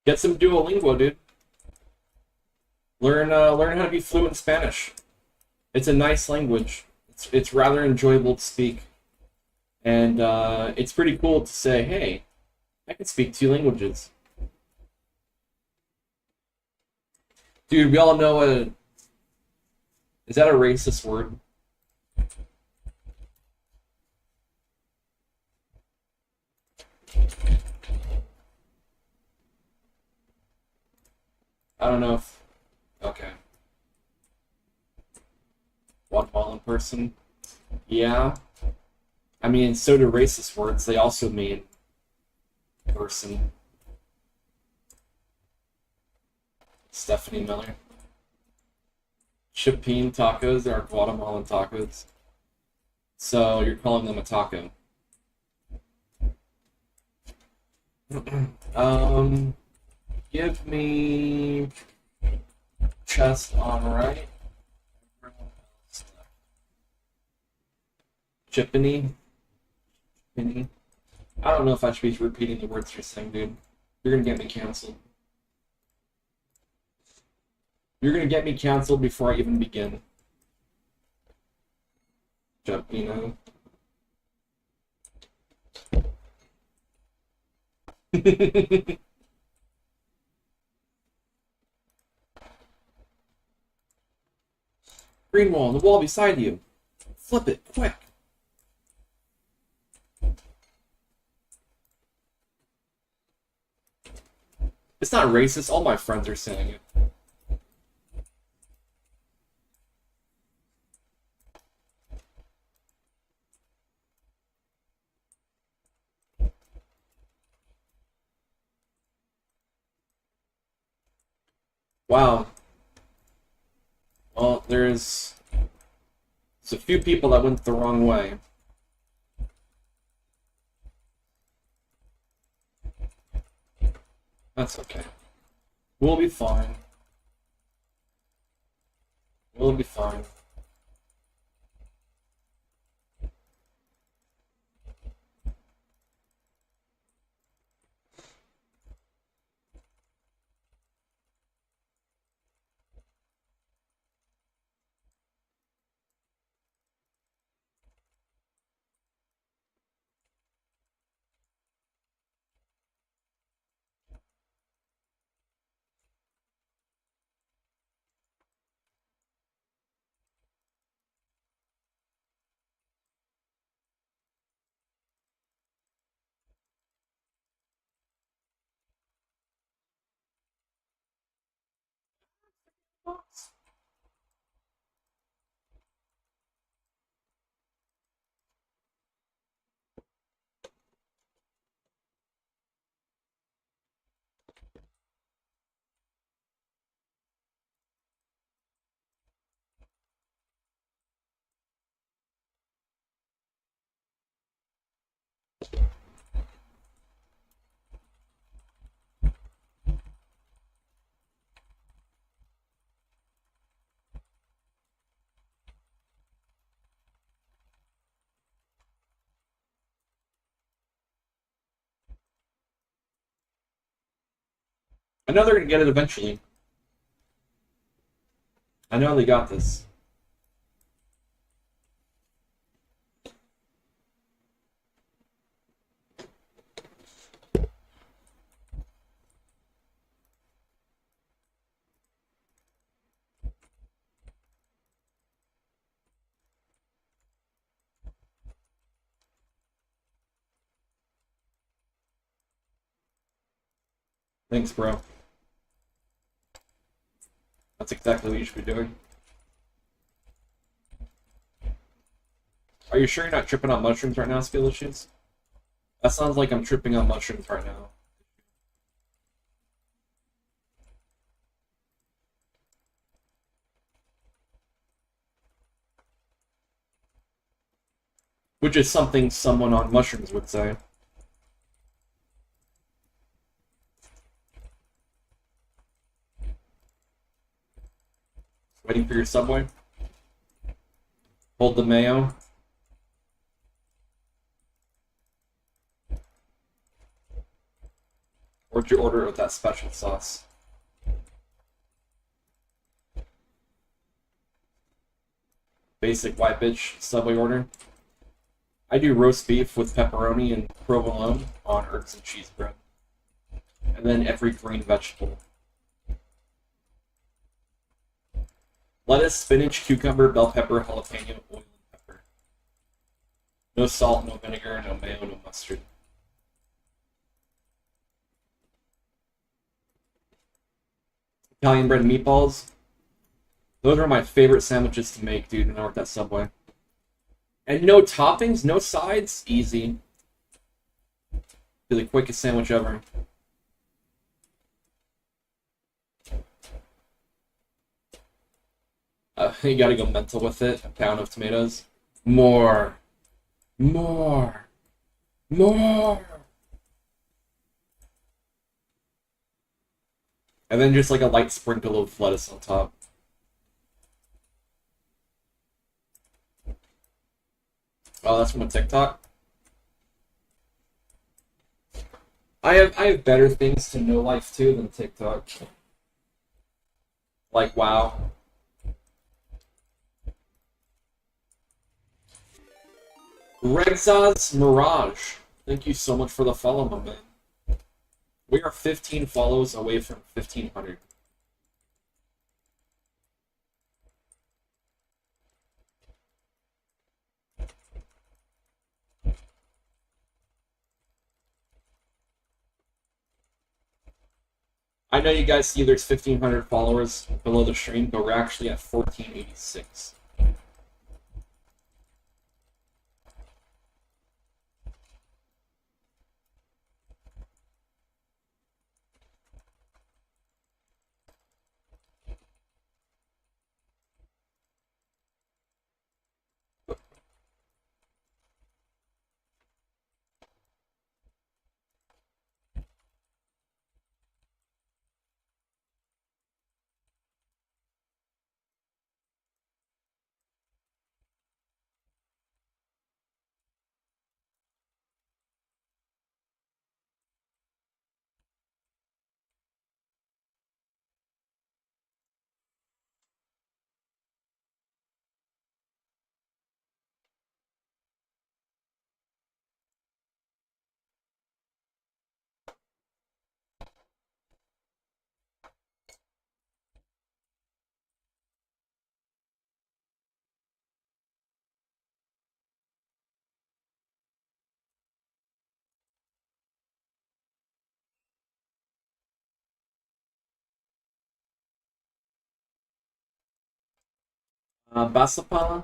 Get some Duolingo, dude. Learn how to be fluent in Spanish. It's a nice language. It's rather enjoyable to speak, and it's pretty cool to say, "Hey, I can speak 2 languages." Dude, we all know a. Is that a racist word? I don't know if. Okay. Guatemalan person. Yeah. I mean, so do racist words. They also mean person. Stephanie Miller. Chipine tacos are Guatemalan tacos. So you're calling them a taco. Give me chest on right. Chippany. Chippany. I don't know if I should be repeating the words you're saying, dude. You're gonna get me canceled. You're gonna get me canceled before I even begin. Chippino. Green wall, the wall beside you. Flip it, quick. It's not racist, all my friends are saying it. Wow. Well, there's a few people that went the wrong way. That's okay. We'll be fine. We'll be fine. I know they're gonna get it eventually. I know they got this. Thanks, bro. That's exactly what you should be doing. Are you sure you're not tripping on mushrooms right now, skill issues? That sounds like I'm tripping on mushrooms right now. Which is something someone on mushrooms would say. Waiting for your subway? Hold the mayo. Or did you order it with that special sauce? Basic white bitch Subway order. I do roast beef with pepperoni and provolone on herbs and cheese bread. And then every green vegetable. Lettuce, spinach, cucumber, bell pepper, jalapeno, oil, and pepper. No salt, no vinegar, no mayo, no mustard. Italian bread meatballs. Those are my favorite sandwiches to make, dude, when I worked at Subway. And no toppings, no sides, easy. Be the quickest sandwich ever. You gotta go mental with it. A pound of tomatoes. More. More. More. And then just like a light sprinkle of lettuce on top. Oh, that's from a TikTok? I have better things to know life too than TikTok. Like WoW. Rexaz Mirage. Thank you so much for the follow, my man. We are 15 follows away from 1,500. I know you guys see there's 1,500 followers below the stream, but we're actually at 1,486. Basapala?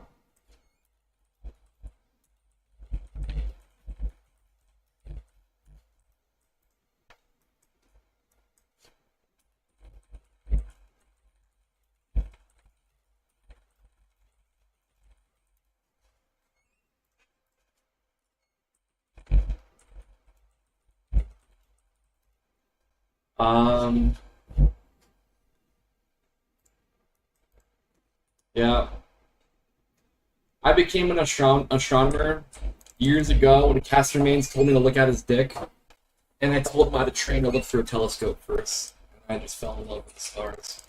Um, yeah. I became an astronomer years ago when Caster Mains told me to look at his dick, and I told him I had to train to look through a telescope first. And I just fell in love with the stars.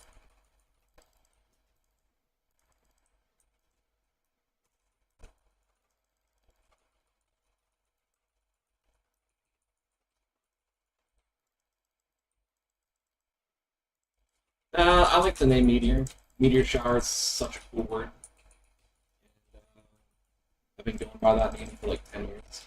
I like the name Meteor. Meteor shower is such a cool word. I've been going by that name for like 10 years.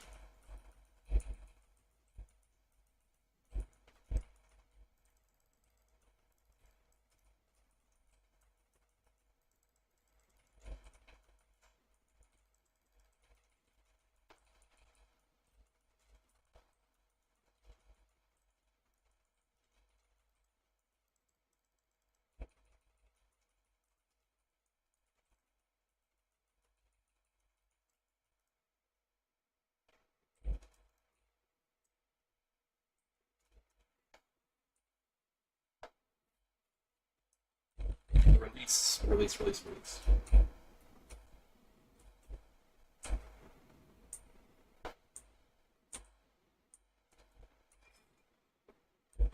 Release.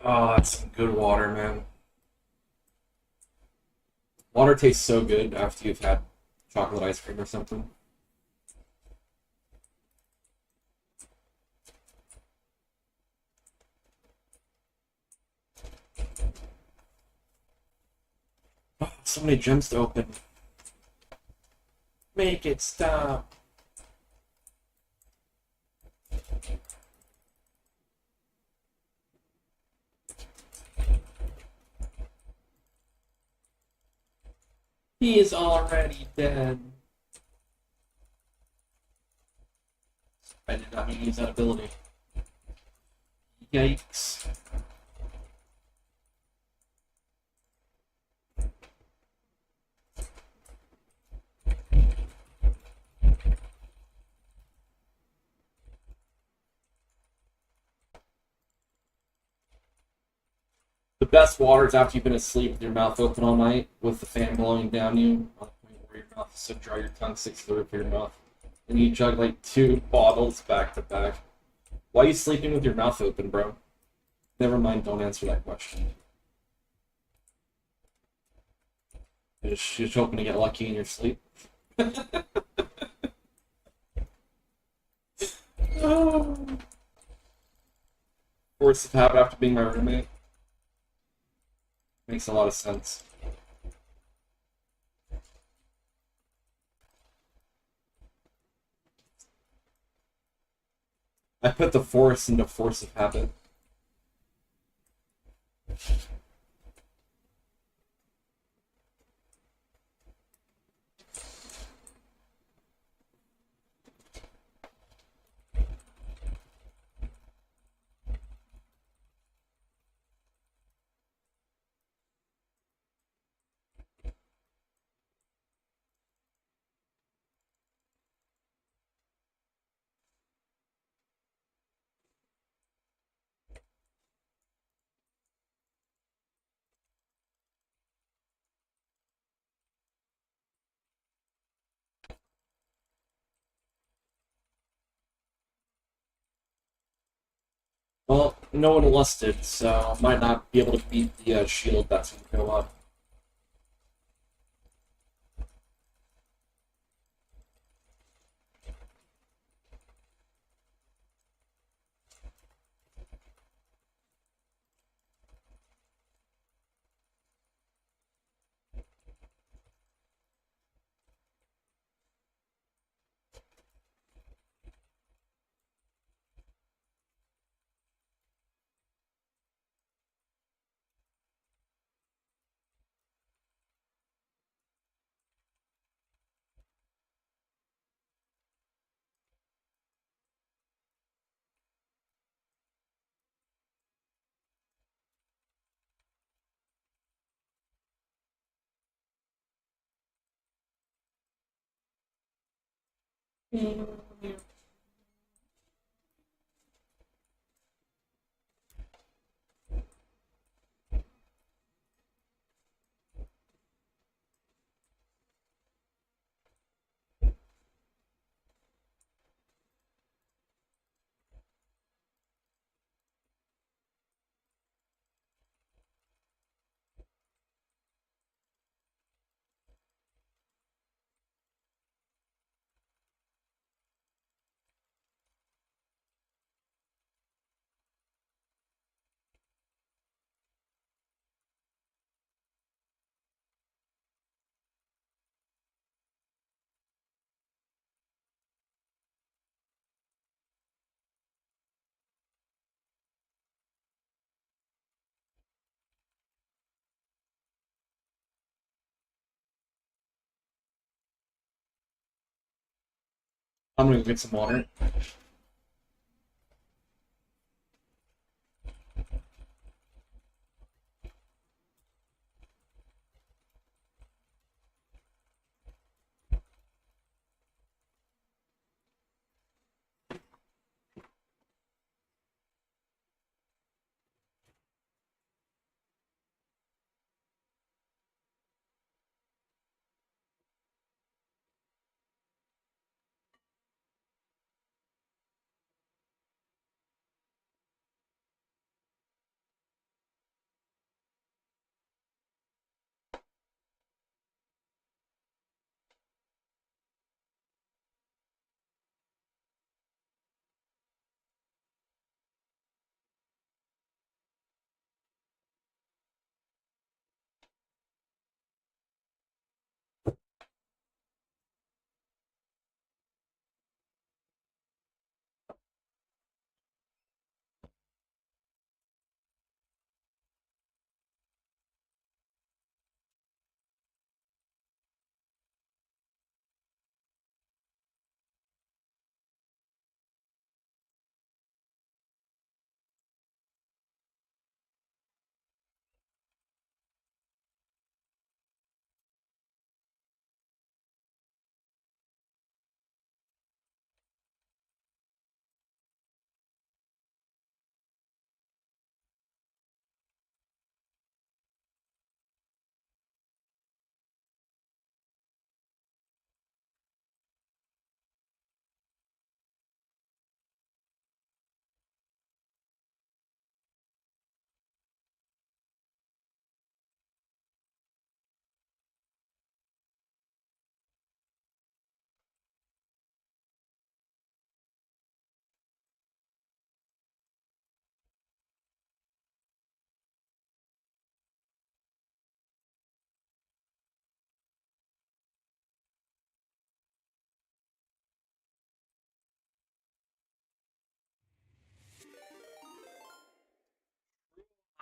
Oh, that's some good water, man. Water tastes so good after you've had chocolate ice cream or something. Oh, so many gems to open. Make it stop. He is already dead. I did not mean to use that ability. Yikes. The best water is after you've been asleep with your mouth open all night, with the fan blowing down you, on the point where your mouth is so dry your tongue sticks to the roof of your mouth. And you chug like 2 bottles back to back. Why are you sleeping with your mouth open, bro? Never mind, don't answer that question. You're just hoping to get lucky in your sleep. Oh. Force of habit after being my roommate. Makes a lot of sense. I put the force into force of habit. Well, no one lusted, so might not be able to beat the shield that's going to go up. I'm going to get some water.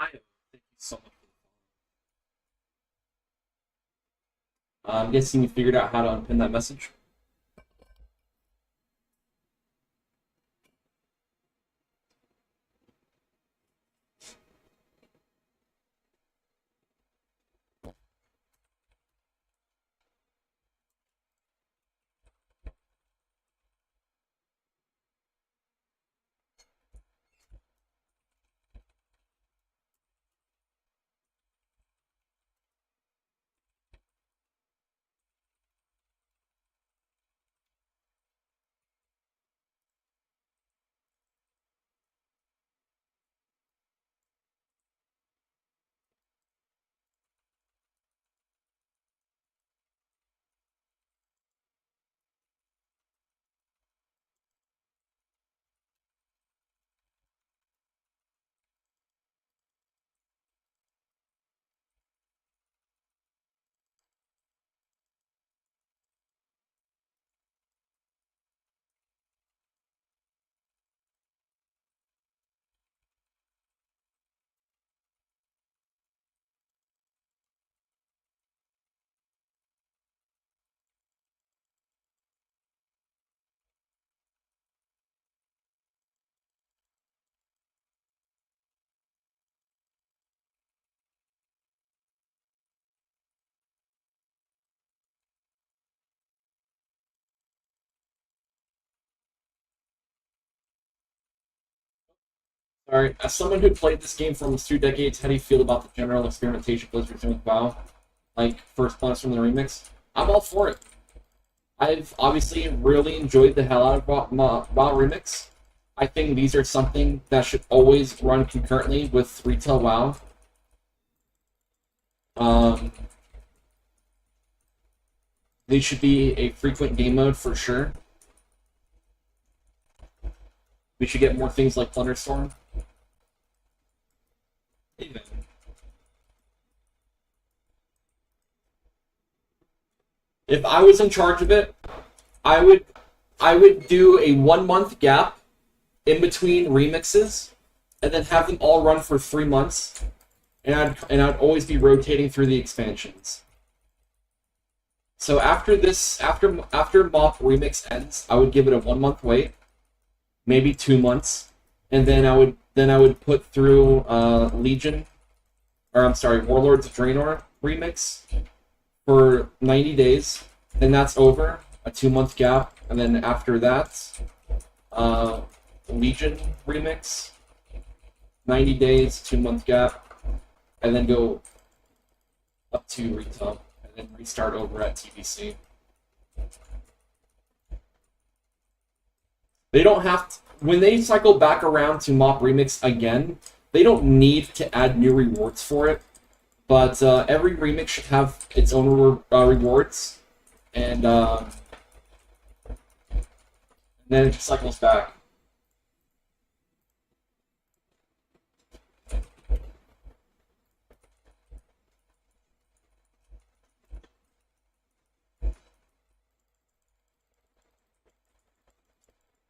Thank you so much. I'm guessing you figured out how to unpin that message. Alright, as someone who played this game for almost 2 decades, how do you feel about the general experimentation Blizzard's doing with WoW? Like, first Planets from the Remix? I'm all for it. I've obviously really enjoyed the hell out of WoW Remix. I think these are something that should always run concurrently with retail WoW. They should be a frequent game mode for sure. We should get more things like Thunderstorm. Even. If I was in charge of it, I would do a 1 month gap in between remixes, and then have them all run for 3 months, and I'd always be rotating through the expansions. So after Mop Remix ends, I would give it a 1 month wait, maybe 2 months, and then I would put through Warlords of Draenor Remix for 90 days. Then that's over, a 2 month gap, and then after that, Legion Remix, 90 days, 2 month gap, and then go up to retail, and then restart over at TBC. They don't have to, when they cycle back around to Mop Remix again, they don't need to add new rewards for it, but every remix should have its own rewards, and then it just cycles back.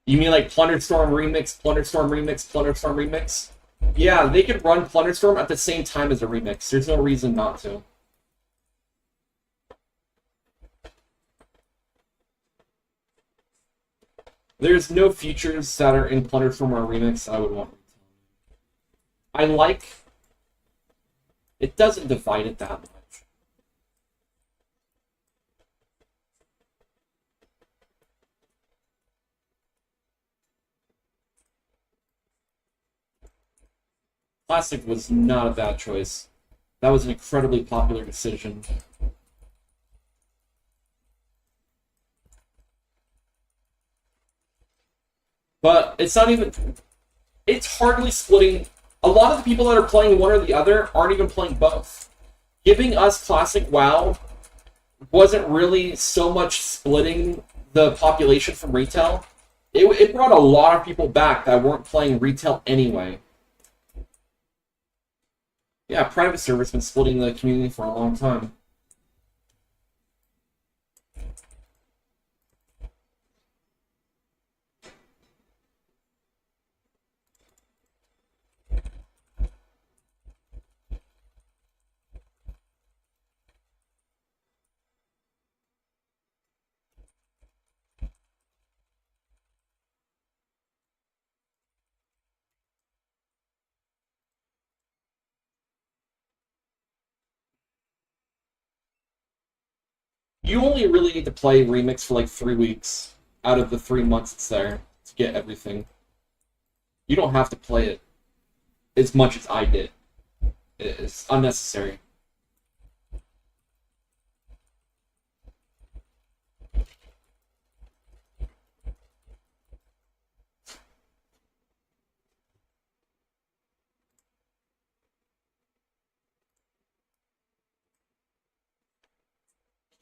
You mean like Plunderstorm Remix, Plunderstorm Remix, Plunderstorm Remix? Yeah, they could run Plunderstorm at the same time as a remix. There's no reason not to. There's no features that are in Plunderstorm or Remix that I would want. I like... It doesn't divide it that much. Classic was not a bad choice. That was an incredibly popular decision. But it's not even... It's hardly splitting... A lot of the people that are playing one or the other aren't even playing both. Giving us Classic WoW wasn't really so much splitting the population from retail. It brought a lot of people back that weren't playing retail anyway. Yeah, private server's been splitting the community for a long time. You only really need to play Remix for like 3 weeks out of the 3 months it's there to get everything. You don't have to play it as much as I did. It's unnecessary.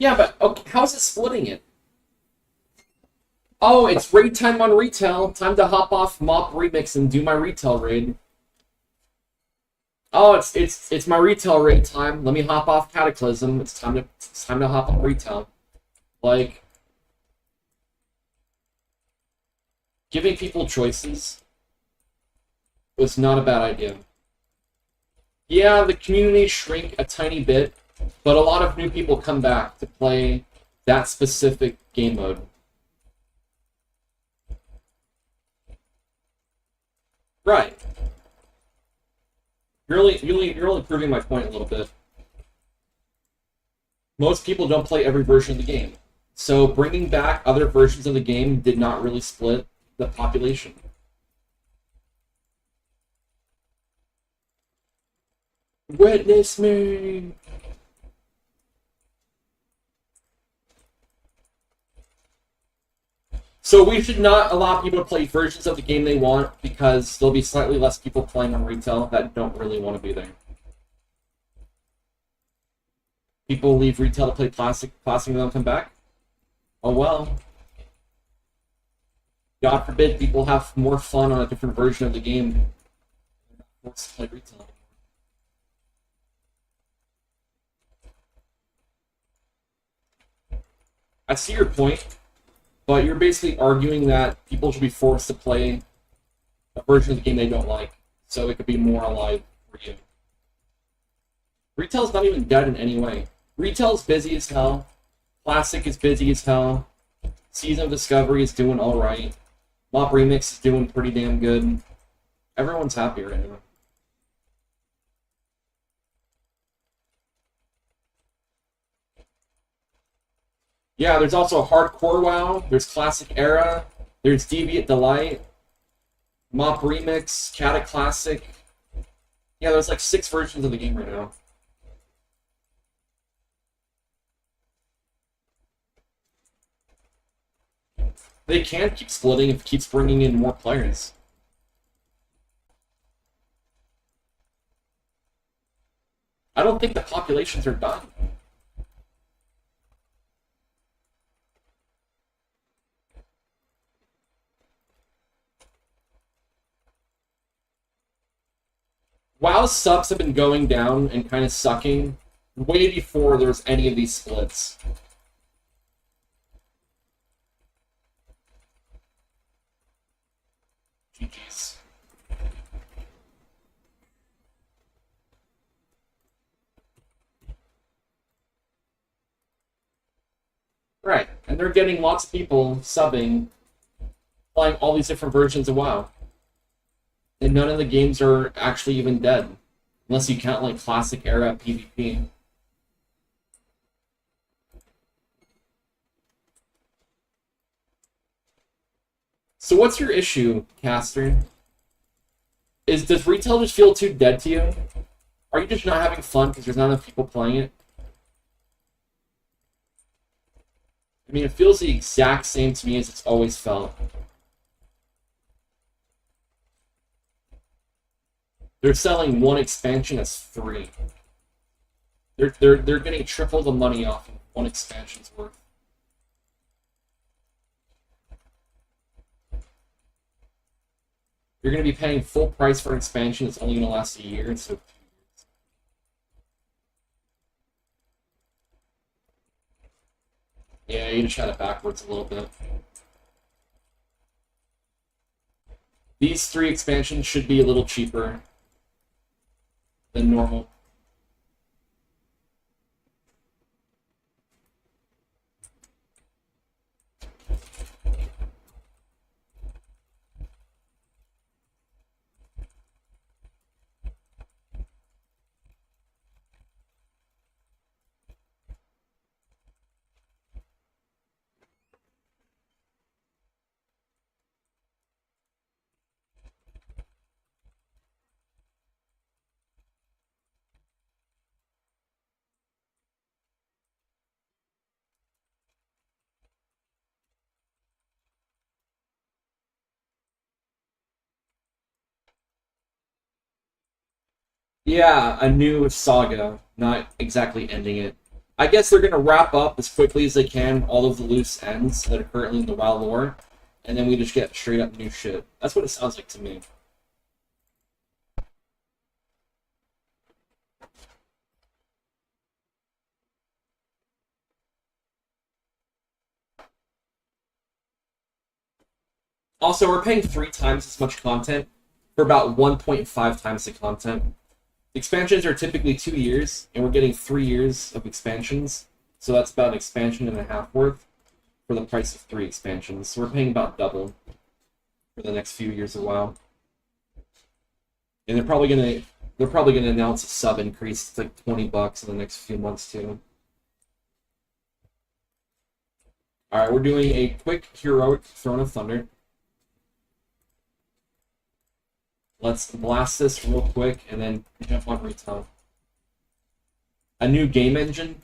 Yeah, but okay, how is it splitting it? Oh, it's raid time on retail. Time to hop off Mop Remix and do my retail raid. Oh, it's my retail raid time. Let me hop off Cataclysm. It's time to hop on retail. Like giving people choices was not a bad idea. Yeah, the community shrink a tiny bit, but a lot of new people come back to play that specific game mode. Right. You're only proving my point a little bit. Most people don't play every version of the game. So bringing back other versions of the game did not really split the population. Witness me! So we should not allow people to play versions of the game they want because there'll be slightly less people playing on retail that don't really want to be there. People leave retail to play classic and they'll come back? Oh well. God forbid people have more fun on a different version of the game. Let's play retail. I see your point, but you're basically arguing that people should be forced to play a version of the game they don't like, so it could be more alive for you. Retail's not even dead in any way. Retail's busy as hell. Classic is busy as hell. Season of Discovery is doing alright. Mop Remix is doing pretty damn good. Everyone's happy right now. Yeah, there's also Hardcore WoW, there's Classic Era, there's Deviant Delight, Mop Remix, Cata Classic. Yeah, there's like 6 versions of the game right now. They can keep splitting if it keeps bringing in more players. I don't think the populations are done. WoW's subs have been going down and kind of sucking way before there's any of these splits. GG's. Right, and they're getting lots of people subbing, playing all these different versions of WoW. And none of the games are actually even dead. Unless you count like Classic Era PvP. So what's your issue, Caster? Does retail just feel too dead to you? Are you just not having fun because there's not enough people playing it? I mean, it feels the exact same to me as it's always felt. They're selling one expansion as 3. They're getting triple the money off of one expansion's worth. You're going to be paying full price for an expansion that's only going to last a year instead of 2 years. Yeah, you just shot it backwards a little bit. These 3 expansions should be a little cheaper than normal. Yeah, a new saga, not exactly ending it. I guess they're gonna wrap up as quickly as they can all of the loose ends that are currently in the WoW lore, and then we just get straight up new shit. That's what it sounds like to me. Also, we're paying 3 times as much content for about 1.5 times the content. Expansions are typically 2 years, and we're getting 3 years of expansions, so that's about an expansion and a half worth for the price of 3 expansions. So we're paying about double for the next few years of WoW. And they're probably gonna announce a sub increase. It's like $20 in the next few months too. All right, we're doing a quick heroic Throne of Thunder. Let's blast this real quick and then jump on retail. A new game engine?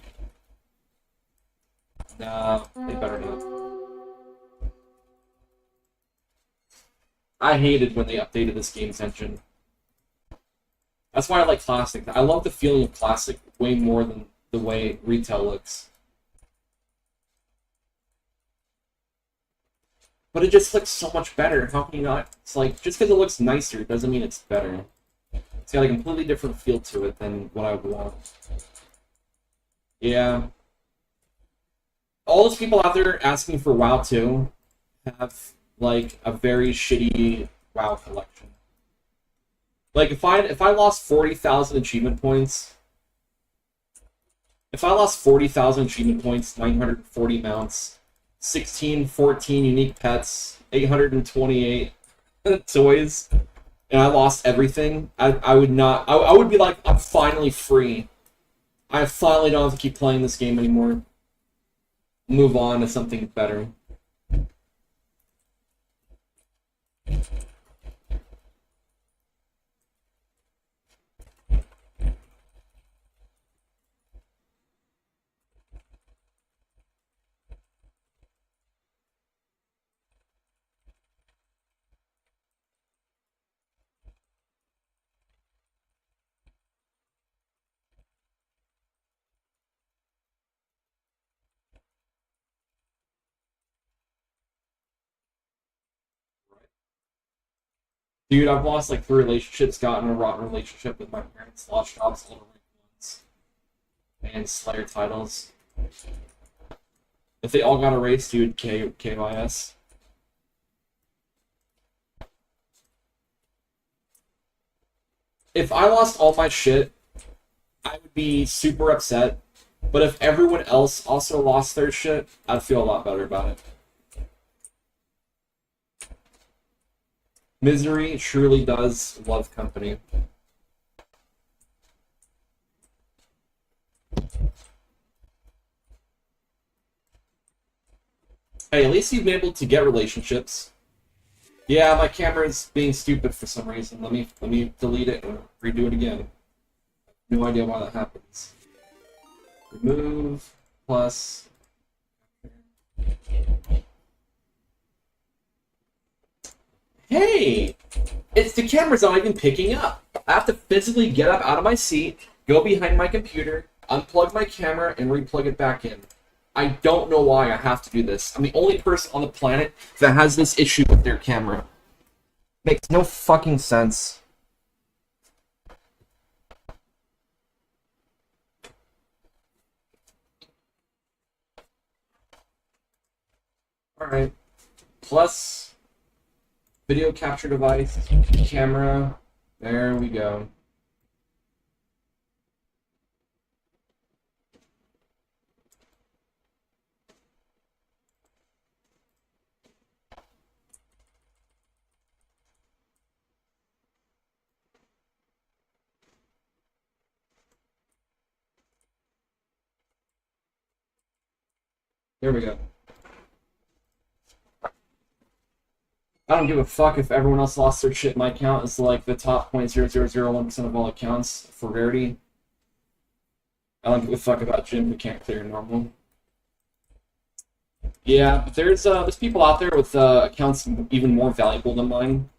No, they better not. I hated when they updated this game's engine. That's why I like Classic. I love the feeling of Classic way more than the way retail looks. But it just looks so much better. How can you not? It's like, just because it looks nicer doesn't mean it's better. It's got a completely different feel to it than what I would want. Yeah. All those people out there asking for WoW 2 have, like, a very shitty WoW collection. Like, if I lost 40,000 achievement points... If I lost 40,000 achievement points, 940 mounts... 14 unique pets, 828 toys, and I lost everything, I would not. I would be like, I'm finally free. I finally don't have to keep playing this game anymore. Move on to something better. Dude, I've lost like 3 relationships, gotten a rotten relationship with my parents, lost jobs, little ones, and Slayer titles. If they all got erased, dude, KYS. If I lost all my shit, I would be super upset. But if everyone else also lost their shit, I'd feel a lot better about it. Misery truly does love company. Hey, at least you've been able to get relationships. Yeah, my camera's being stupid for some reason. Let me delete it and redo it again. No idea why that happens. Remove plus. Hey! The camera's not even picking up. I have to physically get up out of my seat, go behind my computer, unplug my camera, and replug it back in. I don't know why I have to do this. I'm the only person on the planet that has this issue with their camera. Makes no fucking sense. Alright. Plus video capture device, camera. There we go. There we go. I don't give a fuck if everyone else lost their shit. My account is like the top 0.0001% of all accounts for rarity. I don't give a fuck about Jim who can't clear normal. Yeah, but there's people out there with accounts even more valuable than mine.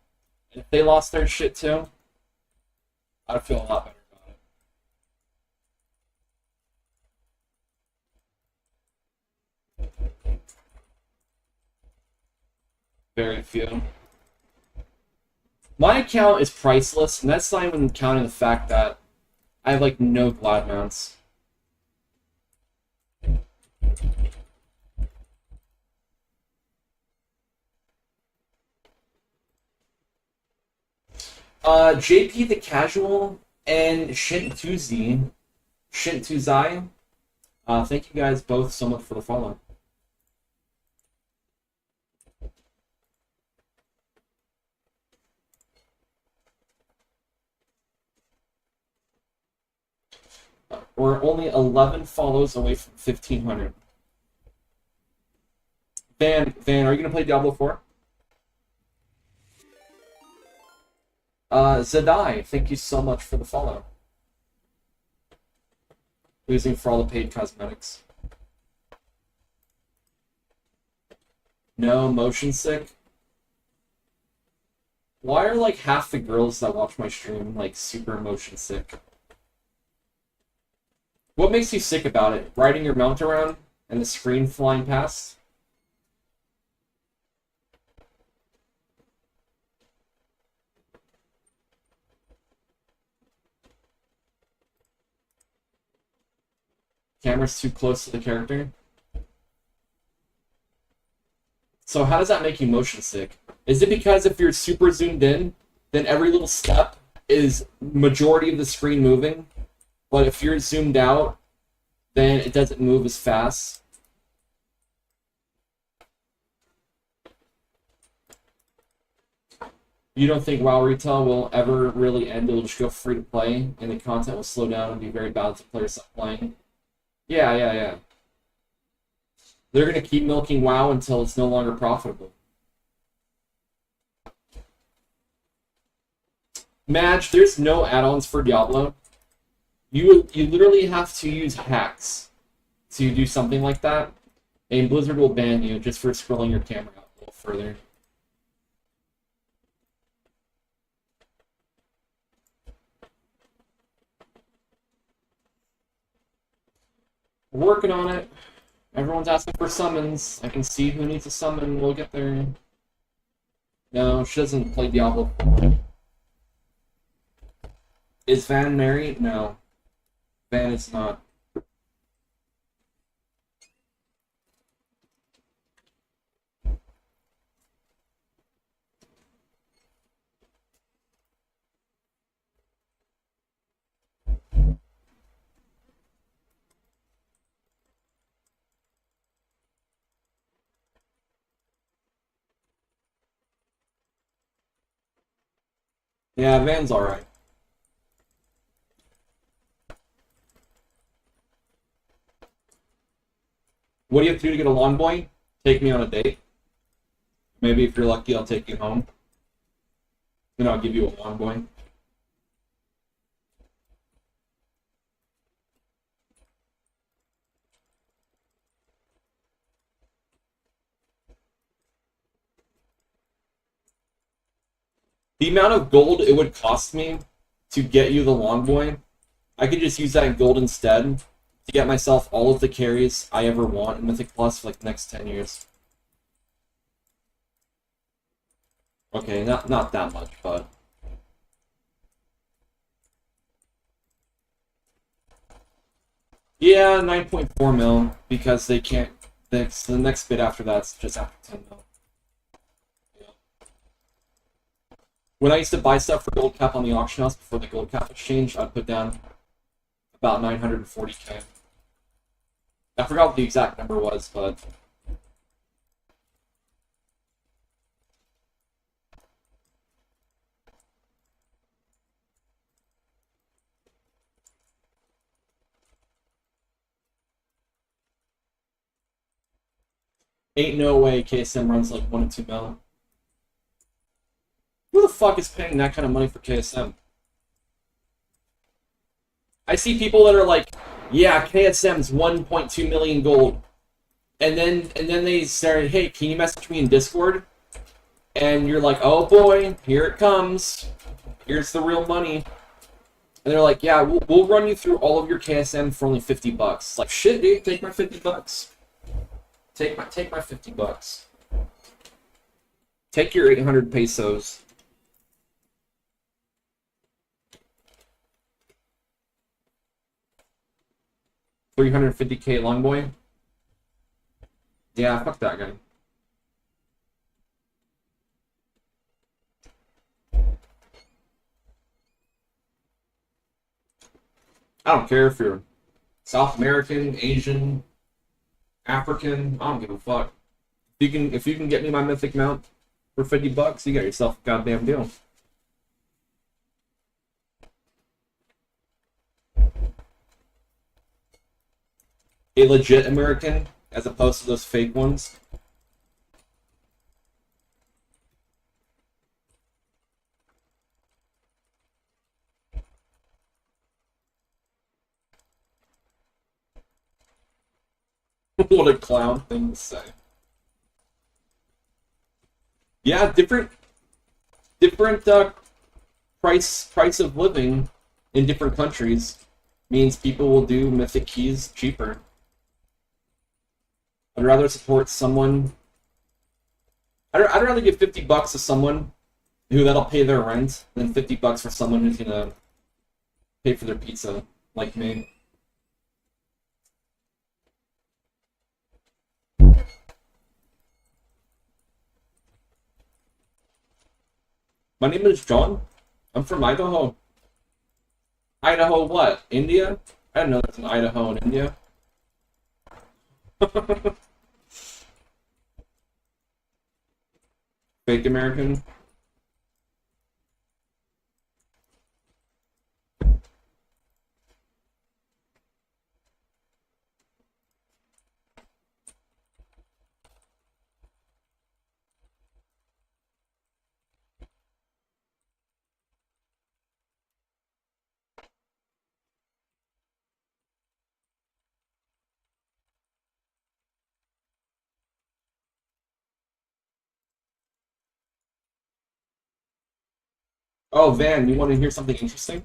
And if they lost their shit too, I'd feel a lot better about Very few. My account is priceless, and that's not even counting the fact that I have like no glad mounts. JP the Casual and Shin2Zai. Thank you guys both so much for the follow. We're only 11 follows away from 1,500. Van, are you gonna play Diablo 4? Zadai, thank you so much for the follow. Losing for all the paid cosmetics. No, motion sick. Why are like half the girls that watch my stream like super motion sick? What makes you sick about it? Riding your mount around and the screen flying past? Camera's too close to the character? So how does that make you motion sick? Is it because if you're super zoomed in, then every little step is majority of the screen moving? But if you're zoomed out, then it doesn't move as fast? You don't think WoW retail will ever really end? It'll just go free to play, and the content will slow down and be very bad to players stop playing? Yeah. They're going to keep milking WoW until it's no longer profitable. Madge, there's no add-ons for Diablo. You literally have to use hacks to do something like that, and Blizzard will ban you just for scrolling your camera out a little further. Working on it. Everyone's asking for summons. I can see who needs a summon. We'll get there. No, she doesn't play Diablo 4. Is Van married? No. Van is not. Yeah, Van's alright. What do you have to do to get a lawn boy? Take me on a date. Maybe if you're lucky, I'll take you home. Then I'll give you a lawn boy. The amount of gold it would cost me to get you the lawn boy, I could just use that in gold instead to get myself all of the carries I ever want in Mythic Plus for like the next 10 years. Okay, not that much, but... Yeah, 9.4 mil, because they can't... The next bid after that's just after 10 mil. Yeah. When I used to buy stuff for gold cap on the auction house before the gold cap exchange, I'd put down about 940k. I forgot what the exact number was, but... Ain't no way KSM runs like 1 and 2 mil. Who the fuck is paying that kind of money for KSM? I see people that are like, yeah, KSM's 1.2 million gold. And then they say, hey, can you message me in Discord? And you're like, oh boy, here it comes. Here's the real money. And they're like, yeah, we'll run you through all of your KSM for only $50. Like, shit, dude, take my $50. Take my $50. Take your 800 pesos. $350K long boy. Yeah, fuck that guy. I don't care if you're South American, Asian, African. I don't give a fuck. If you can get me my mythic mount for $50, you got yourself a goddamn deal. A legit American, as opposed to those fake ones. What a clown thing to say. Yeah, different price of living in different countries means people will do mythic keys cheaper. I'd rather support someone. I'd rather give $50 to someone who that'll pay their rent than $50 for someone who's gonna pay for their pizza, like me. My name is John. I'm from Idaho. Idaho what? India? I didn't know there's an Idaho in India. Fake American. Oh, Van, you want to hear something interesting?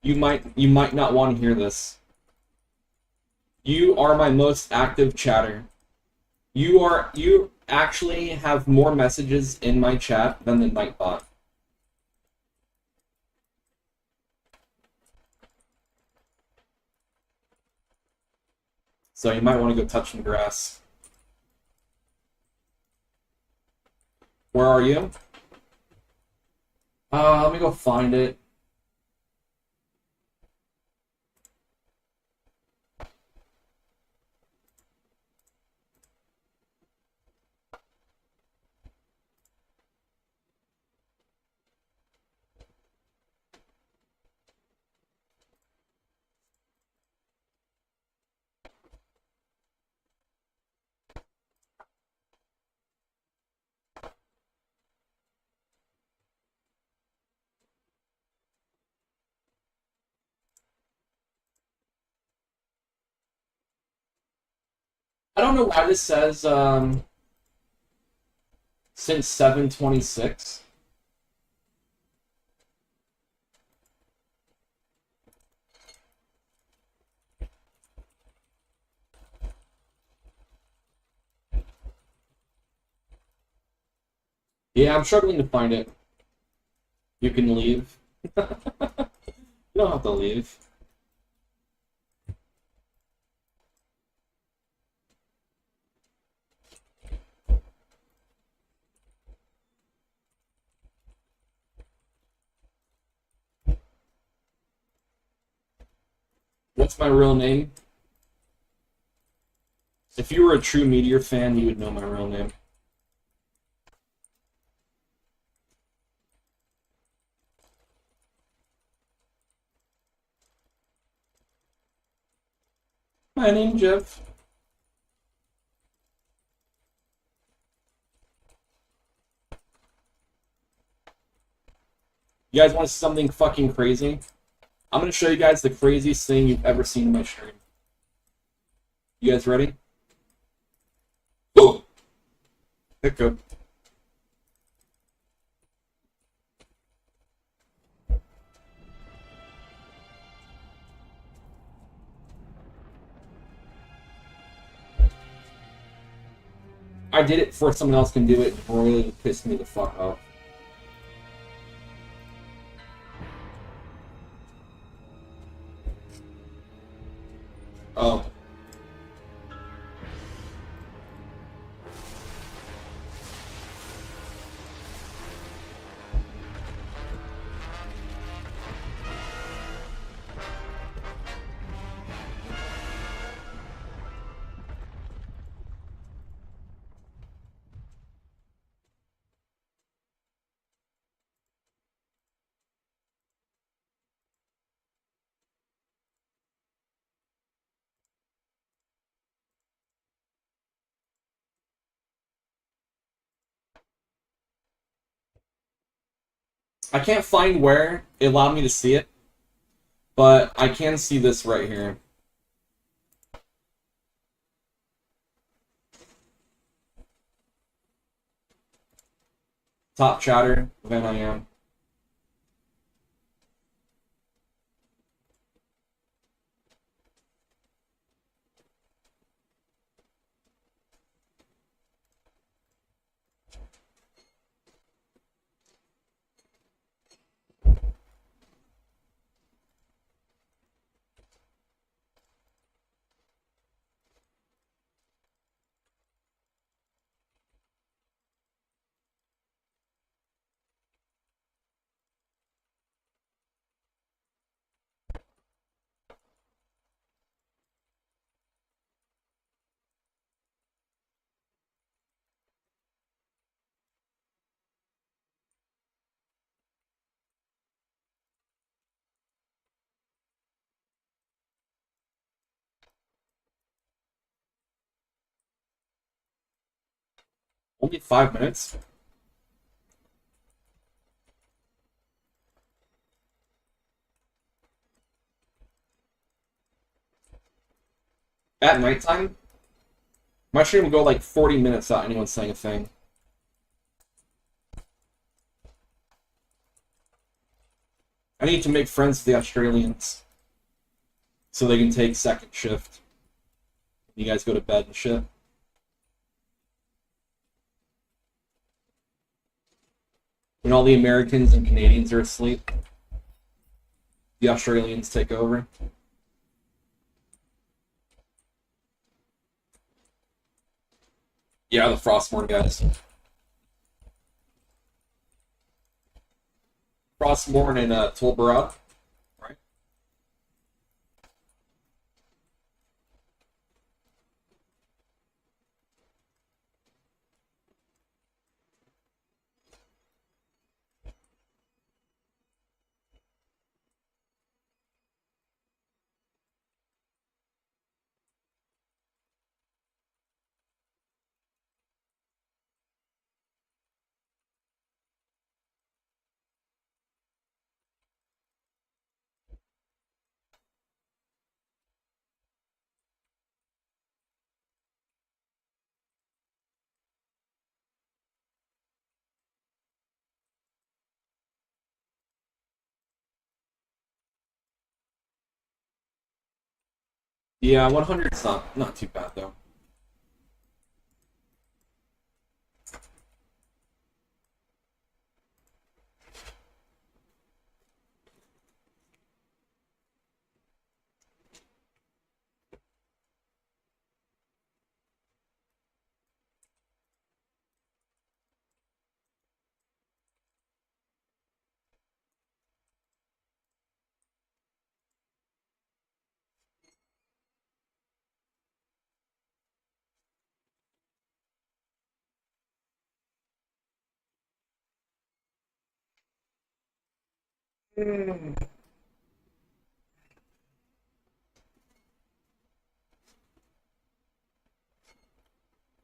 You might not want to hear this. You are my most active chatter. You actually have more messages in my chat than the Nightbot. So you might want to go touch some grass. Where are you? Let me go find it. I don't know why this says since 7/26. Yeah, I'm struggling to find it. You can leave. You don't have to leave. What's my real name? If you were a true Meteor fan, you would know my real name. My name's Jeff. You guys want something fucking crazy? I'm gonna show you guys the craziest thing you've ever seen in my stream. You guys ready? Boom! Hiccup. did it before someone else can do it, it really pissed me the fuck off. Oh. I can't find where it allowed me to see it, but I can see this right here. Top chatter, then I am. Only 5 minutes? At nighttime? My stream will go like 40 minutes without anyone saying a thing. I need to make friends with the Australians so they can take second shift. You guys go to bed and shit. When all the Americans and Canadians are asleep, the Australians take over. Yeah, the Frostmourne guys. Frostmourne and Tolbarad, right? Yeah, 100's not too bad though.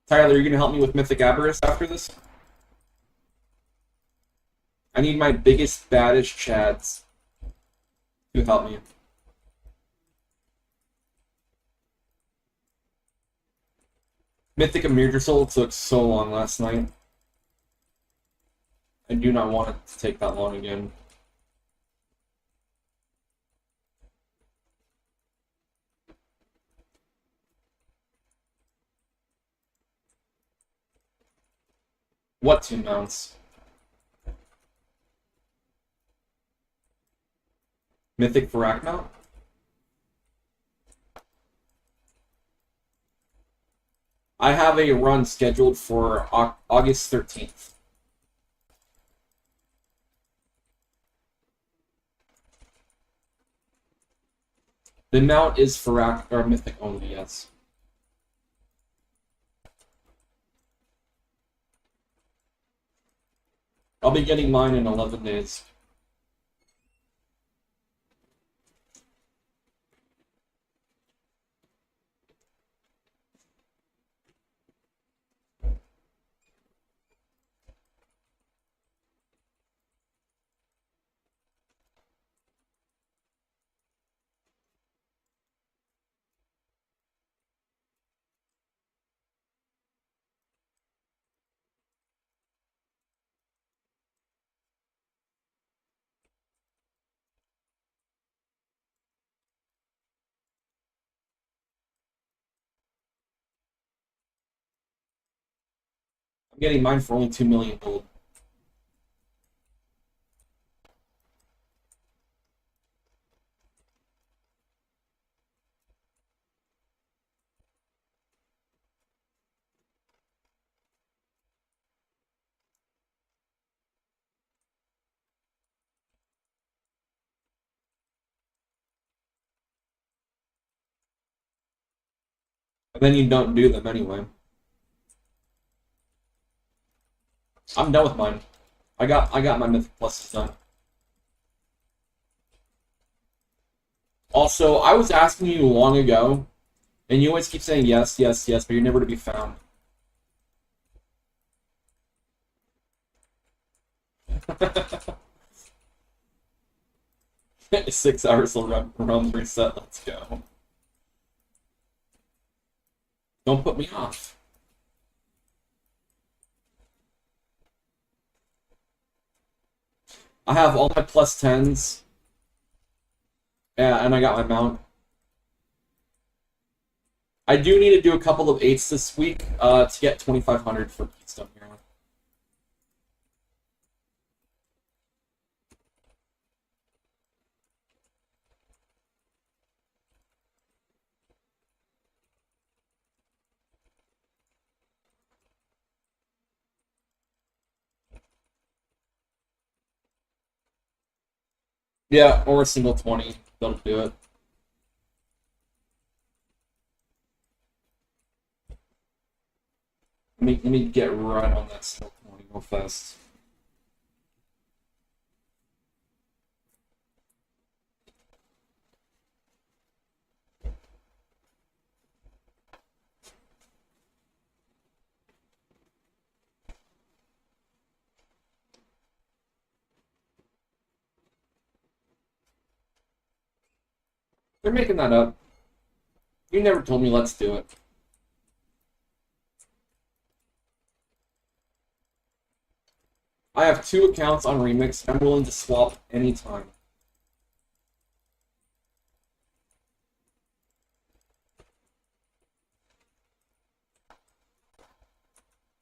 Tyler, you gonna help me with Mythic Aberrus after this? I need my biggest, baddest chads to help me. Mythic Emerger took so long last night. I do not want it to take that long again. What 2 mounts? Mythic Varak mount? I have a run scheduled for August 13th. The mount is Varak or Mythic only, yes. I'll be getting mine in 11 days. I'm getting mine for only 2 million gold. And then you don't do them anyway. I'm done with mine. I got my Mythic Pluses done. Also, I was asking you long ago, and you always keep saying yes, yes, yes, but you're never to be found. 6 hours till run reset. Let's go. Don't put me off. I have all my +10s. Yeah, and I got my mount. I do need to do a couple of 8s this week to get 2,500 for Keystone here. Yeah, or a single 20. That'll do it. Let me get right on that single 20 real fast. They're making that up. You never told me let's do it. I have 2 accounts on Remix. I'm willing to swap anytime.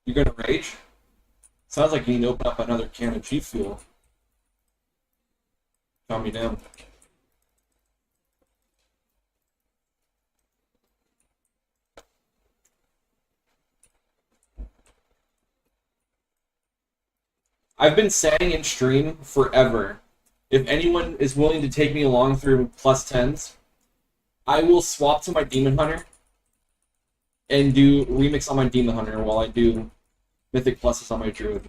You gonna rage? Sounds like you need to open up another can of G Fuel. Calm me down. I've been saying in stream forever, if anyone is willing to take me along through +10s, I will swap to my Demon Hunter and do Remix on my Demon Hunter while I do Mythic Pluses on my Druid.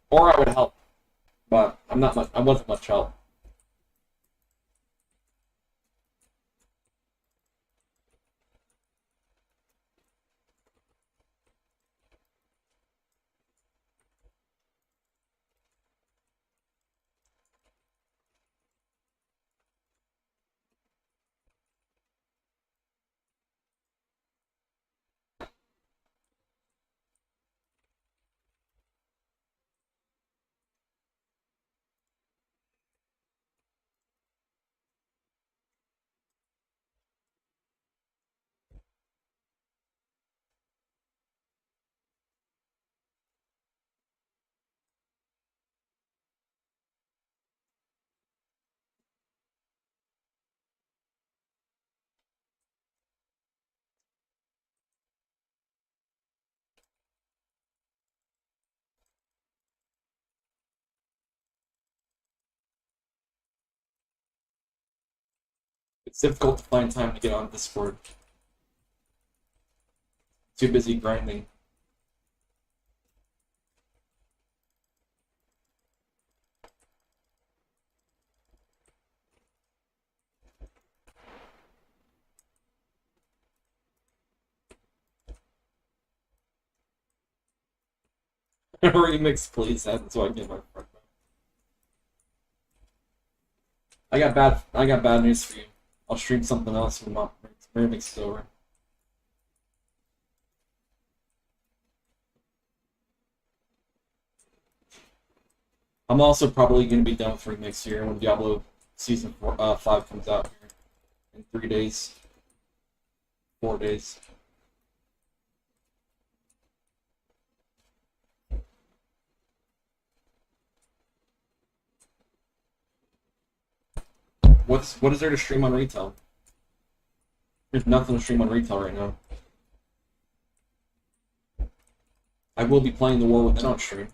Or I would help, but I wasn't much help. It's difficult to find time to get on Discord. Too busy grinding. Remix, please. That's what I get my friend. I got bad news for you. I'll stream something else when my remix is over. I'm also probably going to be done with remix here when Diablo Season 5 comes out here in 3 days, 4 days. What is there to stream on retail? There's nothing to stream on retail right now. I will be playing the War Without stream.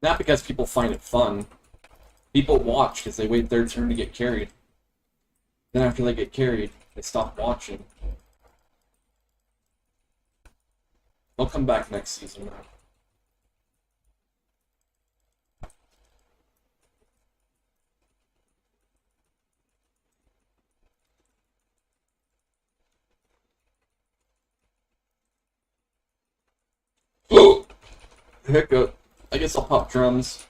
Not because people find it fun. People watch because they wait their turn to get carried. Then after they get carried, they stop watching. They'll come back next season, man. Hiccup. I guess I'll pop drums.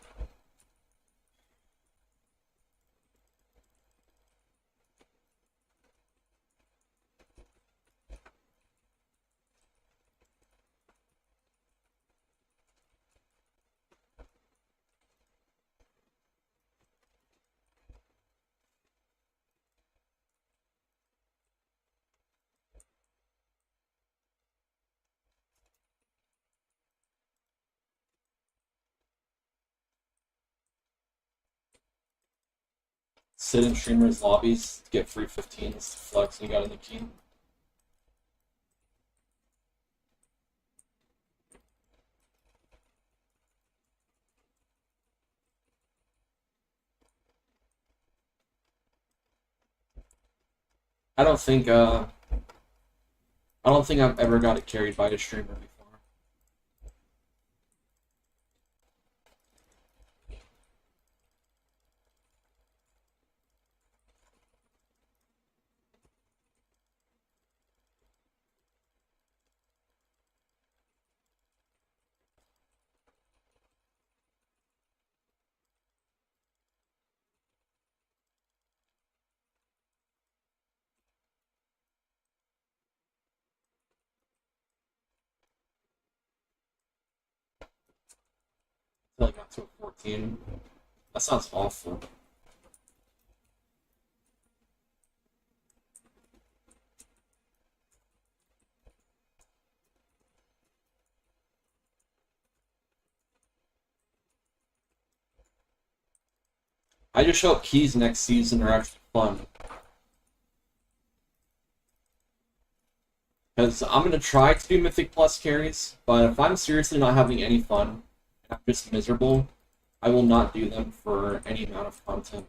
Sit in streamers' lobbies to get free 15s to flex and you got in the key. I don't think I've ever got it carried by a streamer before. Until I got to a 14. That sounds awful. I just hope keys next season are actually fun. Because I'm going to try to do Mythic Plus carries, but if I'm seriously not having any fun, and I'm just miserable, I will not do them for any amount of content.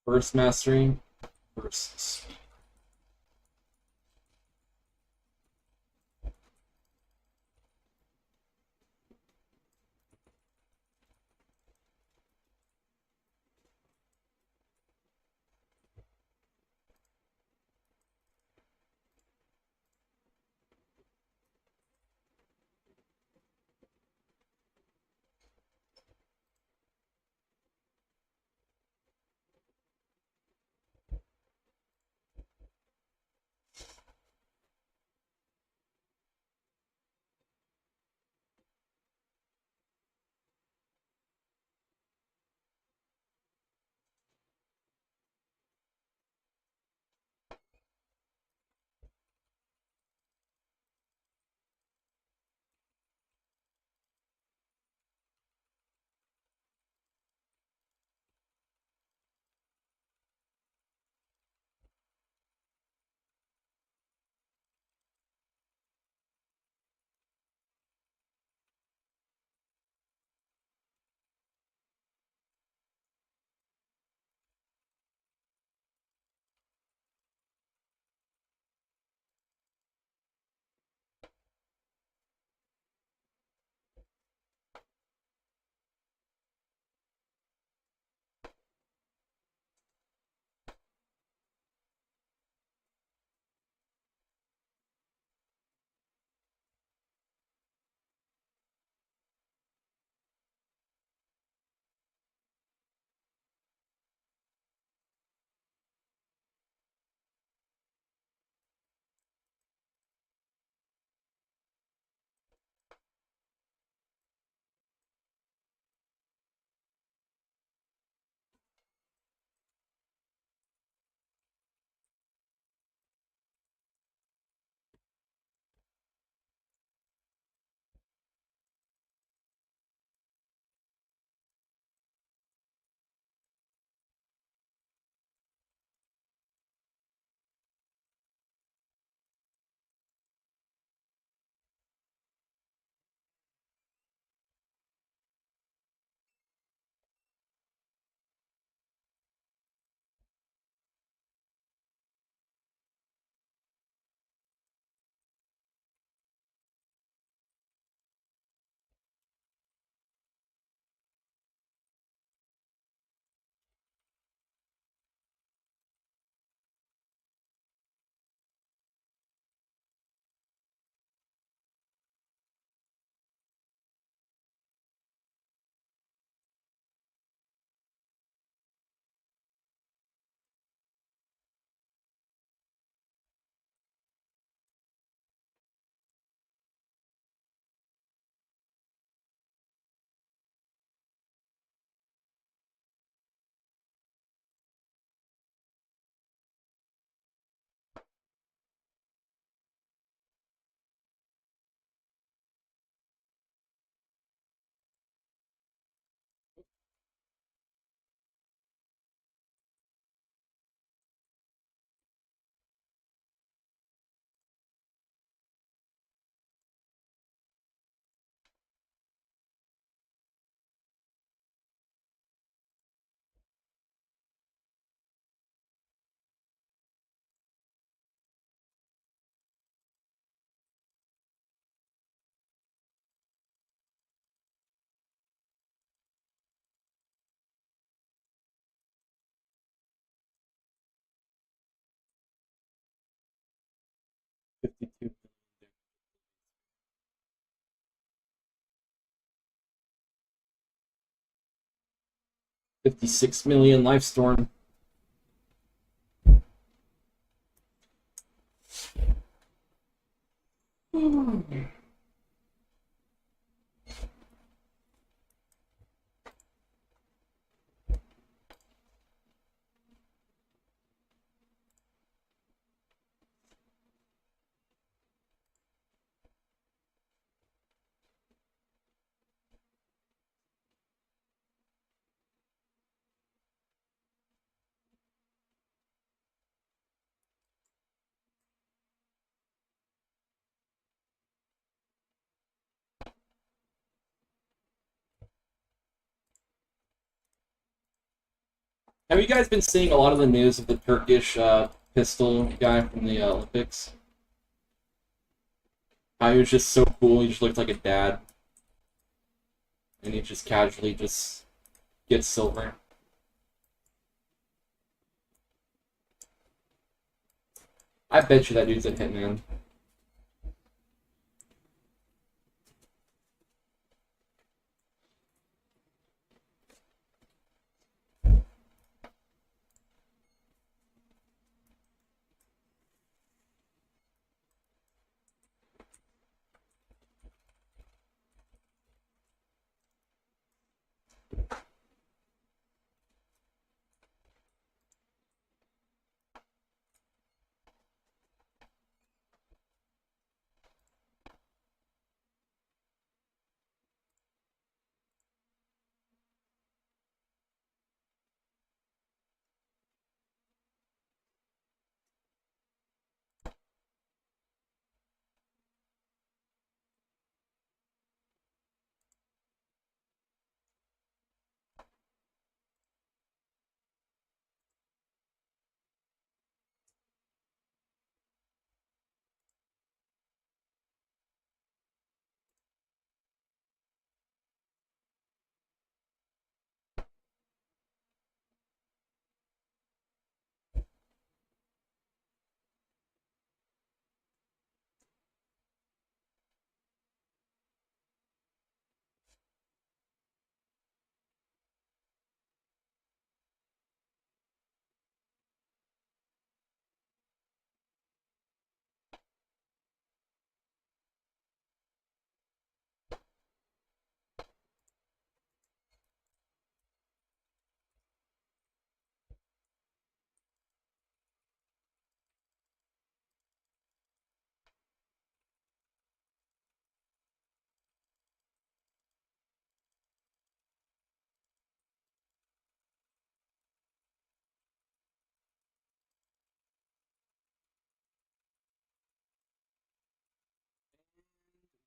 Burst mastery, burst speed. 52. 56 million Lifestorm. Have you guys been seeing a lot of the news of the Turkish pistol guy from the Olympics? How he was just so cool, he just looked like a dad. And he just casually just gets silver. I bet you that dude's a hitman.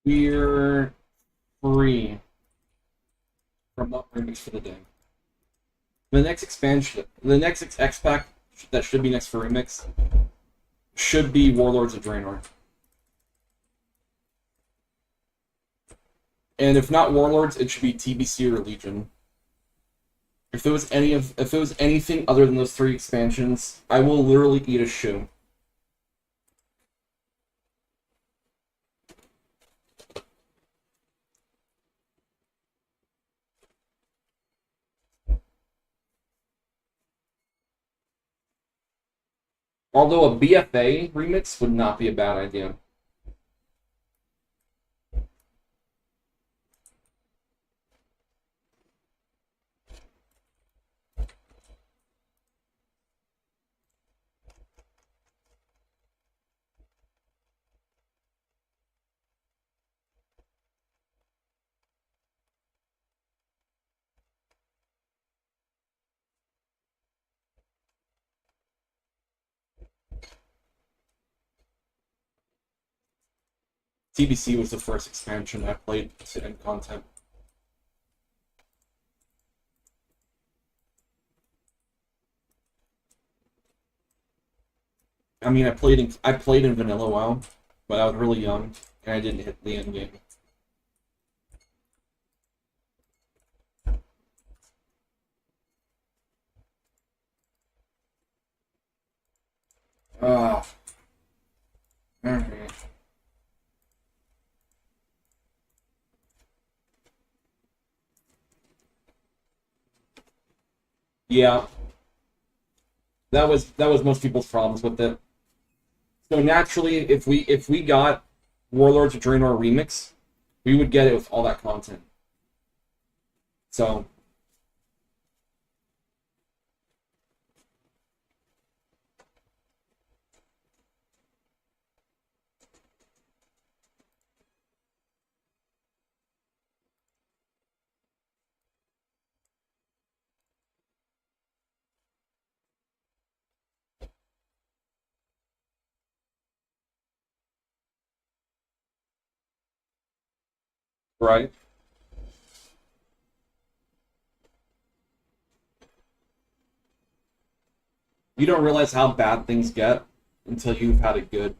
We're free from up remix for the day. The next expansion, the next X pack that should be next for remix should be Warlords of Draenor. And if not Warlords, it should be TBC or Legion. If there was anything other than those three expansions, I will literally eat a shoe. Although a BFA remix would not be a bad idea. TBC was the first expansion I played to end content. I mean, I played in Vanilla WoW, but I was really young and I didn't hit the end game. Ah. Alright. Yeah, that was most people's problems with it. So naturally, if we got Warlords of Draenor remix, we would get it with all that content. So right, you don't realize how bad things get until you've had it good.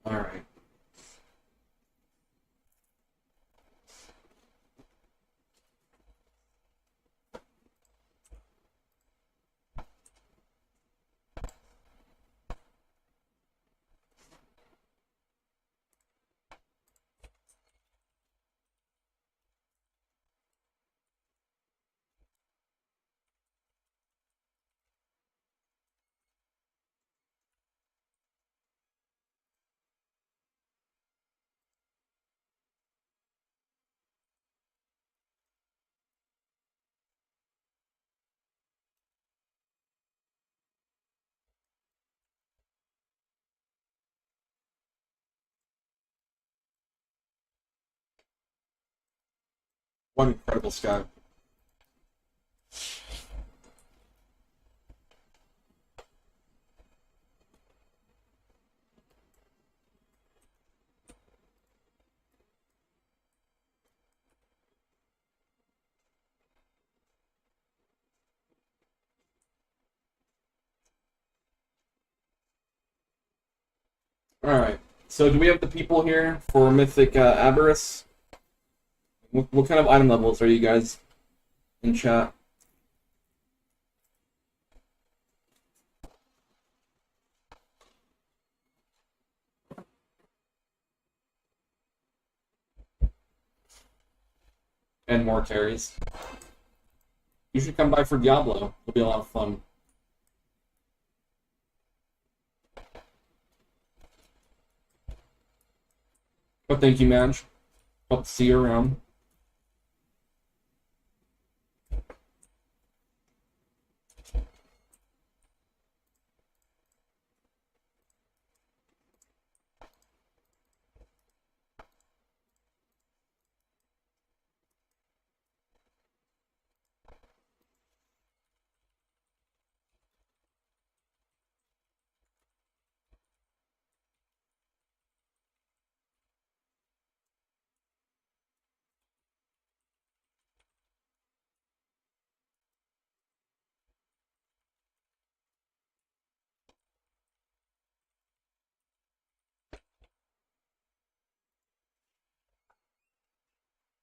All right. One incredible sky. All right. So do we have the people here for Mythic Aberrus? What kind of item levels are you guys in chat? And more carries. You should come by for Diablo. It'll be a lot of fun. But thank you, Madge. Hope to see you around.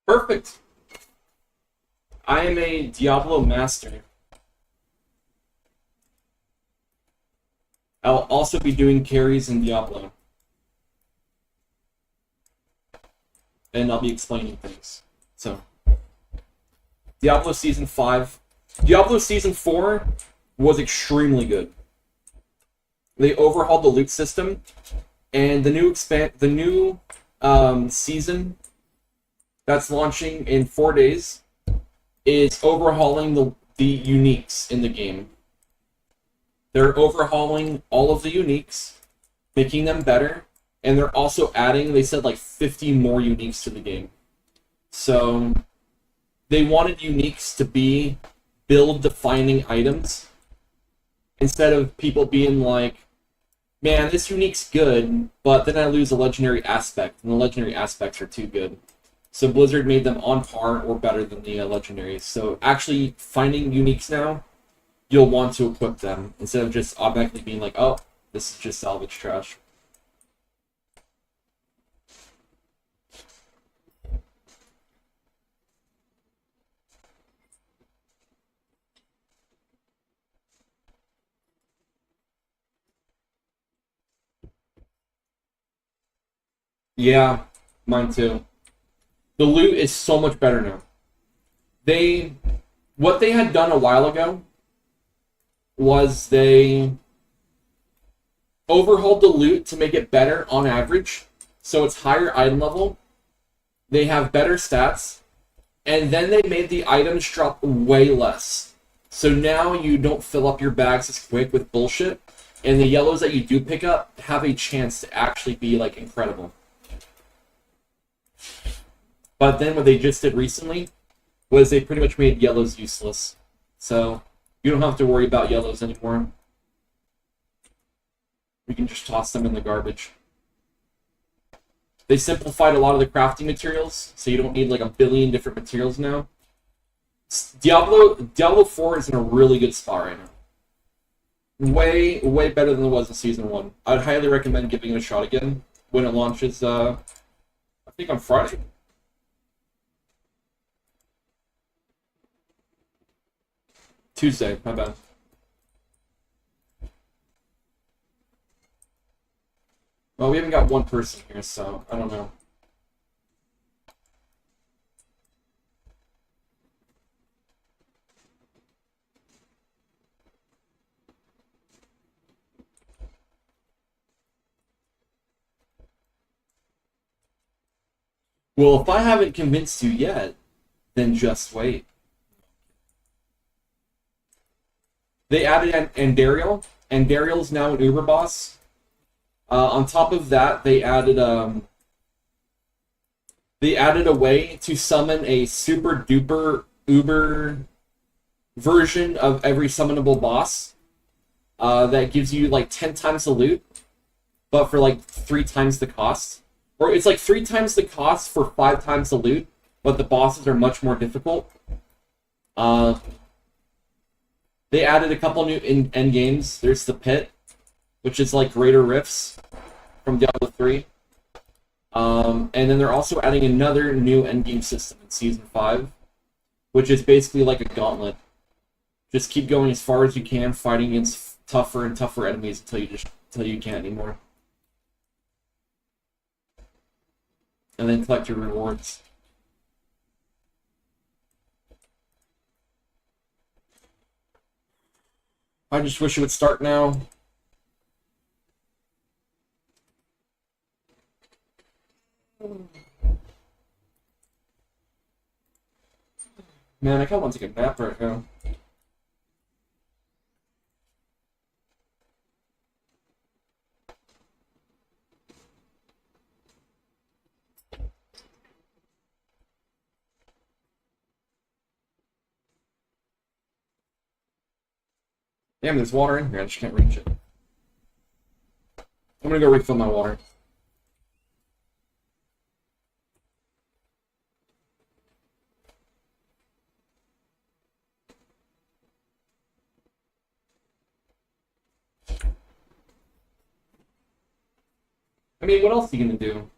Perfect. I am a Diablo master. I'll also be doing carries in Diablo. And I'll be explaining things. So, Diablo Season 5. Diablo Season 4 was extremely good. They overhauled the loot system, and the new season that's launching in 4 days is overhauling the uniques in the game. They're overhauling all of the uniques, making them better, and they're also adding, they said, like 50 more uniques to the game. So they wanted uniques to be build-defining items instead of people being like, man, this unique's good, but then I lose a legendary aspect, and the legendary aspects are too good. So Blizzard made them on par or better than the legendaries. So actually finding uniques now, you'll want to equip them instead of just automatically being like, oh, this is just salvage trash. Yeah, mine too. The loot is so much better now. They what they had done a while ago was they overhauled the loot to make it better on average. So it's higher item level. They have better stats. And then they made the items drop way less. So now you don't fill up your bags as quick with bullshit. And the yellows that you do pick up have a chance to actually be like incredible. But then what they just did recently was they pretty much made yellows useless. So you don't have to worry about yellows anymore. We can just toss them in the garbage. They simplified a lot of the crafting materials, so you don't need like a billion different materials now. Diablo 4 is in a really good spot right now. Way better than it was in Season 1. I'd highly recommend giving it a shot again when it launches, I think on Friday. Tuesday, my bad. Well, we haven't got one person here, so I don't know. Well, if I haven't convinced you yet, then just wait. They added Andariel. Andariel's now an Uber boss. On top of that, they added a way to summon a super duper Uber version of every summonable boss. That gives you like 10 times the loot, but for like 3 times the cost. Or it's like 3 times the cost for 5 times the loot, but the bosses are much more difficult. They added a couple new end games. There's the Pit, which is like Greater Rifts from Diablo 3. And then they're also adding another new endgame system in Season 5, which is basically like a gauntlet. Just keep going as far as you can, fighting against tougher and tougher enemies until you can't anymore. And then collect your rewards. I just wish it would start now. Man, I kind of want to take a nap right now. Damn, there's water in here. I just can't reach it. I'm gonna go refill my water. I mean, what else are you gonna do?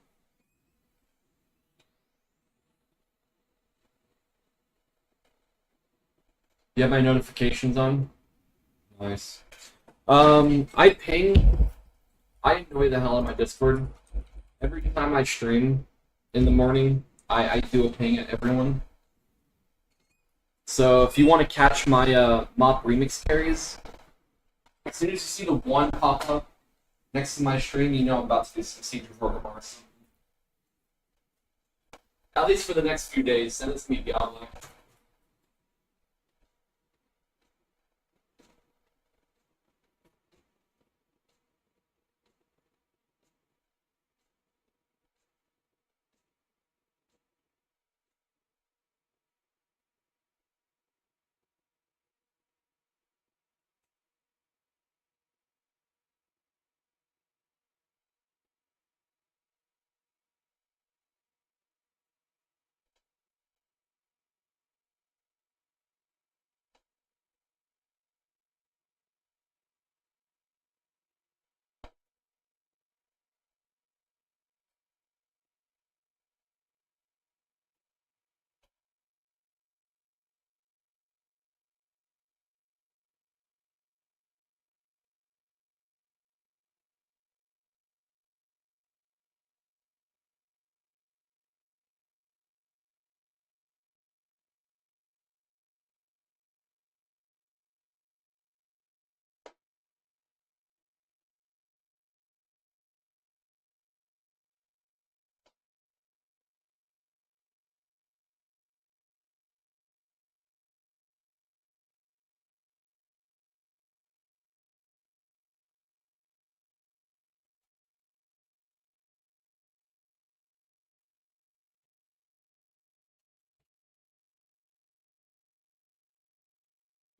You have my notifications on? Nice. I ping. I annoy the hell out of my Discord. Every time I stream in the morning, I do a ping at everyone. So if you want to catch my mock remix carries, as soon as you see the one pop up next to my stream, you know I'm about to do some Siege of World of Warcraft. At least for the next few days, send it to me, Diablo.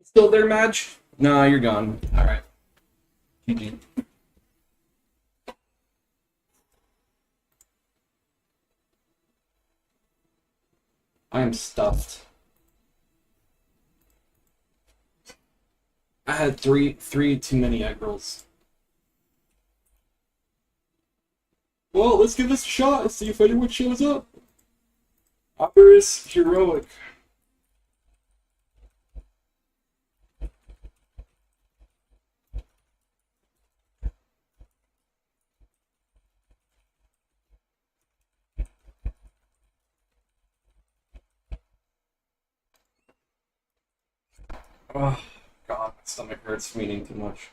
Still there, Madge? No, you're gone. Alright. GG. I am stuffed. I had three too many egg rolls. Well, let's give this a shot and see if anyone shows up. Opera's heroic. Oh, God, my stomach hurts from eating too much.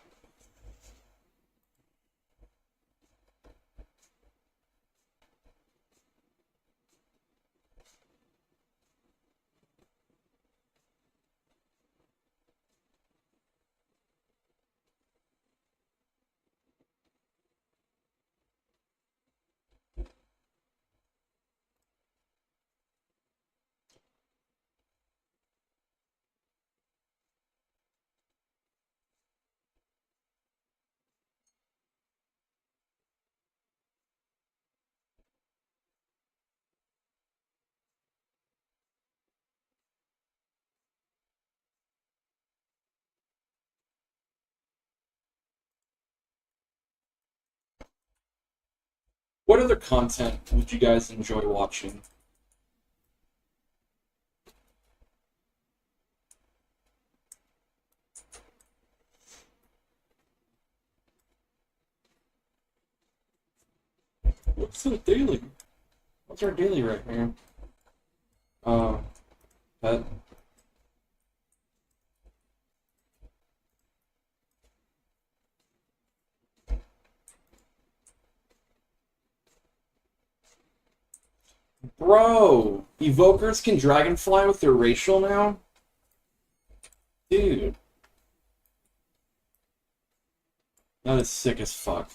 What other content would you guys enjoy watching? What's the daily? What's our daily right here? Pet. Bro, evokers can dragonfly with their racial now? Dude. That is sick as fuck.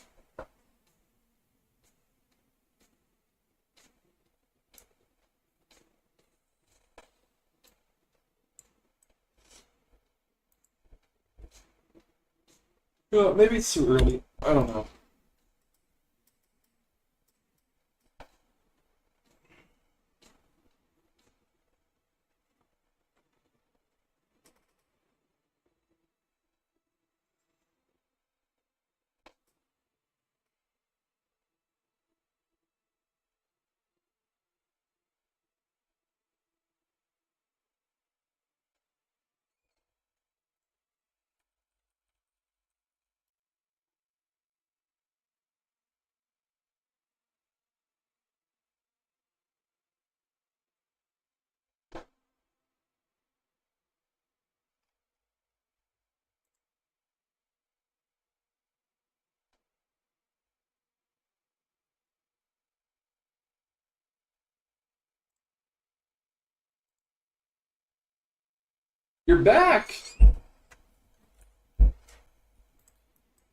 Maybe it's too early. I don't know. You're back!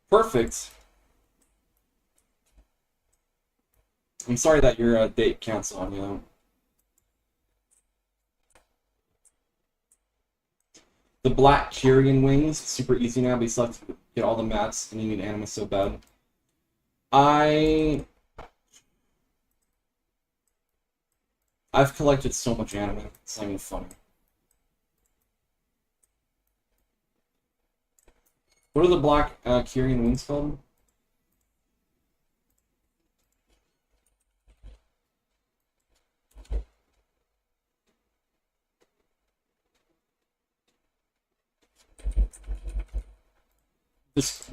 Perfect. I'm sorry that your date canceled on you. The black Kyrian wings, super easy now, but you still have to get all the mats and you need anima so bad. I've collected so much anima, it's not even funny. What are the black Kyrian wings called?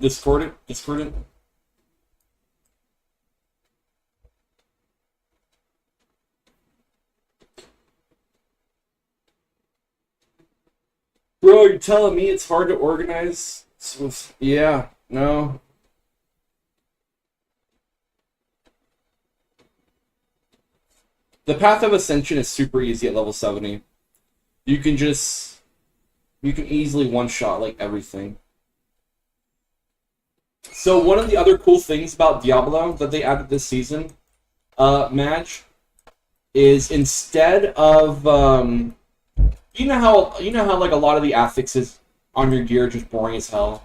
Discordant? Bro, you're telling me it's hard to organize? Yeah, no. The Path of Ascension is super easy at level 70. You can easily one-shot, like, everything. So one of the other cool things about Diablo that they added this season, Madge, is instead of, you know how like a lot of the affixes on your gear, just boring as hell.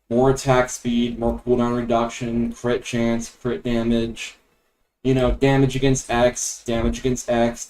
More attack speed, more cooldown reduction, crit chance, crit damage. You know, damage against X, damage against X,